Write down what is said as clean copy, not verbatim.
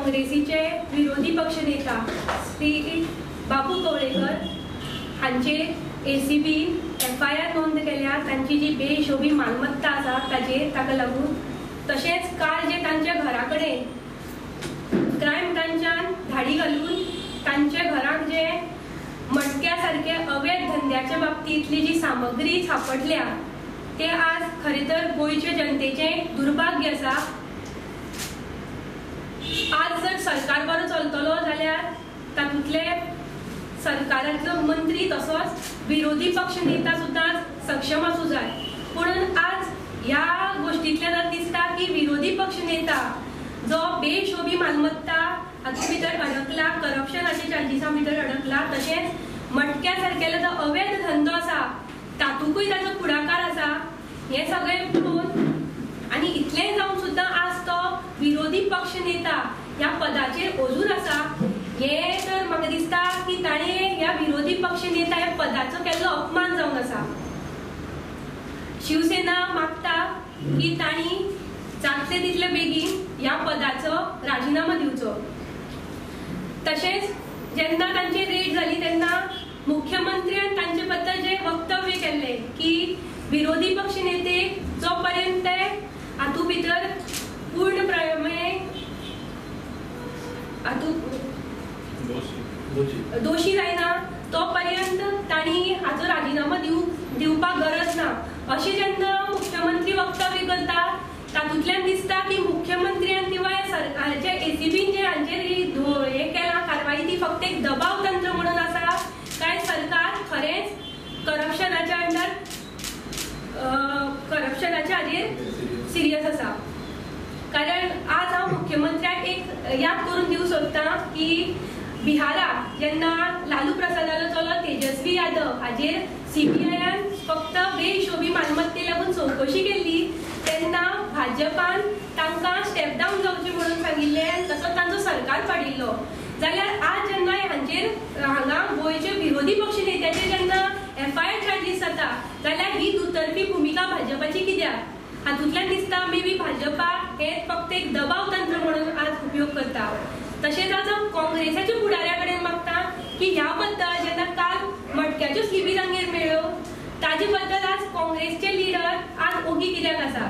काँग्रेसीचे विरोधी पक्षनेता श्री बापू कवळेकर हांचेर ACB FIR नोंद केल्या तांची जी बेहिशोबी मालमत्ता आसा ताका लागून। तशेंच काल जे तांच्या घरा कडेन क्रायम ब्रांचान धाडी घालून तांच्या घराक जे मटक्या सारखे अवैध धंद्याच्या बाबतींतली जी सामग्री सापडल्या ते आज खरे तर गोयच्या जनतेचे दुर्भाग्य आसा। आज जर सरकार बरो चलतलो जाल्यार तातूंतले सरकारांतलो मंत्री तसोच विरोधी पक्ष नेता सुद्धा सक्षम आसूं जाय। पूण आज ह्या गोष्टींतल्यान दिसता की विरोधी पक्ष नेता जो बेहिशोबी मालमत्ता हातूंत भितर अडकला, करप्शनाच्या चार्जीसां भितर अडकला, तशेंच मटक्या सारकेलो जो अवैध धंदो आसा तातूंतय ताचो फुडाकार आसा, हे सगळें पळोवन आनी इतलें जावन सुद्दां आज तो विरोधी पक्ष नेता ह्या पदाचेर अजून आसा, हे तर म्हाका दिसता की ताणें ह्या विरोधी पक्ष नेता ह्या पदाचो केल्लो अपमान जावन आसा। शिवसेना मागता की तांणी जातले तितले बेगीन ह्या पदाचो राजीनामा दिवचो। तशेंच जेन्ना तांची रेड जाली तेन्ना मुख्यमंत्र्यान तांचे बद्दल जे वक्तव्य केल्ले की विरोधी पक्ष नेते जो पर्यंत हातूंत भितर पूर्णपणे दोशी जायना तो पर्यंत तांणी हाचो राजीनामा दिवपाक गरज ना अशें जेन्ना मुख्यमंत्री वक्तव्य करता तातूंतल्यान दिसता की मुख्यमंत्र्यान किंवा सरकाराच्या ACBन जे हांचेर हे केला कारवाई ती फक्त एक दबाव तंत्र म्हणून आसा काय सरकार खरेंच करप्शनाच्या अंडर करप्शनाच्या हाजेर सिरियस आसा। कारण आज हांव मुख्यमंत्र्याक एक याद करून दिवंक सोदतां की बिहाराक जेन्ना लालू प्रसादालो चलो तेजस्वी यादव हाजेर CBIन फक्त बेहिशोबी मालमत्ते लागून चवकशी केल्ली तेन्ना भाजपान तांकां स्टेप डावन जावचें म्हणून सांगिल्लें, तसोच तांचो सरकार पाडिल्लो। जाल्यार आज जेन्ना हांचेर हांगा गोंयचे विरोधी पक्ष नेत्याचेर जेन्ना FIR चार्जीस जाता जाल्यार ही दुतर्फी भुमिका भाजपाची कित्याक? हातूंतल्यान दिसता मे बी भाजपा हे फक्त एक दबाव तंत्र म्हणून आज उपयोग करता। तशेंच आज काँग्रेसाच्या फुडाऱ्या कडेन मागता की ह्या बद्दल जेन्ना काल मटक्याच्यो स्लिपी तांगेर मेळ्ळ्यो ताजे बद्दल आज काँग्रेसचे लिडर आज ओगी कित्याक आसा?